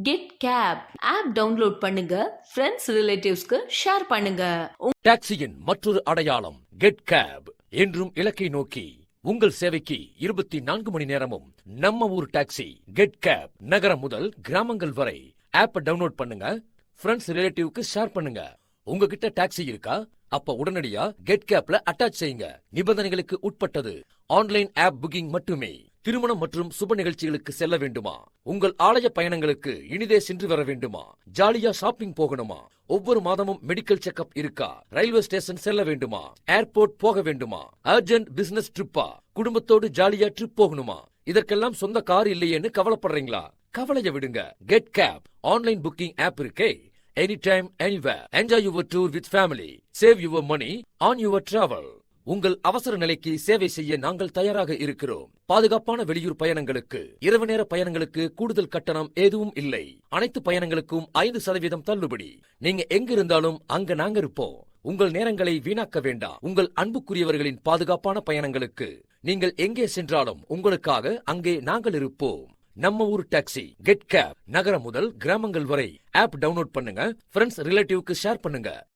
Get gap app download பண்ணுங்க, friends ரிலேட்டிவ்ஸ்க்கு share பண்ணுங்க. டாக்ஸியின் மற்றொரு அடையாளம் கெட் கேப். என்றும் இலக்கை நோக்கி உங்கள் சேவைக்கு 24 மணி நேரமும் நம்ம ஊர் டாக்ஸி கெட் கேப். நகரம் முதல் கிராமங்கள் வரை ஆப்பை டவுன்லோட் பண்ணுங்க, ஃப்ரெண்ட்ஸ் ரிலேட்டிவ்க்கு ஷேர் பண்ணுங்க. உங்ககிட்ட டாக்ஸி இருக்கா? அப்ப உடனடியா கெட் கேப்ல அட்டாச் செய்யுங்க. நிபந்தனைகளுக்கு உட்பட்டது. ஆன்லைன் ஆப் புக்கிங் மட்டுமே. திருமணம் மற்றும் சுப நிகழ்ச்சிகளுக்கு செல்ல வேண்டுமா? உங்கள் ஆலய பயணங்களுக்கு இனிதே சென்று வர வேண்டுமா? ஜாலியா ஷாப்பிங் போகணுமா? ஒவ்வொரு மாதமும் மெடிக்கல் செக்அப் இருக்கா? ரயில்வே ஸ்டேஷன் செல்ல வேண்டுமா? ஏர்போர்ட் போக வேண்டுமா? அர்ஜென்ட் பிசினஸ் ட்ரிப்பா? குடும்பத்தோடு ஜாலியா ட்ரிப் போகணுமா? இதற்கெல்லாம் சொந்த கார் இல்லையேன்னு கவலைப்படுறீங்களா? கவலைய விடுங்க. Get cab online booking app இருக்கே. Anytime, anywhere. Enjoy your tour with family. Save your money on your travel. உங்கள் அவசர நிலைக்கு சேவை செய்ய நாங்கள் தயாராக இருக்கிறோம். பாதுகாப்பான வெளியூர் பயணங்களுக்கு, இரவு நேர பயணங்களுக்கு கூடுதல் கட்டணம் எதுவும் இல்லை. அனைத்து பயணங்களுக்கும் 5% தள்ளுபடி. நீங்க எங்க இருந்தாலும் அங்க நாங்க இருப்போம். உங்கள் நேரங்களை வீணாக்க வேண்டாம். உங்கள் அன்புக்குரியவர்களின் பாதுகாப்பான பயணங்களுக்கு நீங்கள் எங்கே சென்றாலும் உங்களுக்காக அங்கே நாங்கள் இருப்போம். நம்ம ஊர் டாக்ஸி கெட் கேப். நகரம் முதல் கிராமங்கள் வரை ஆப் டவுன்லோட் பண்ணுங்க, ஃப்ரெண்ட்ஸ் ரிலேட்டிவ்க்கு ஷேர் பண்ணுங்க.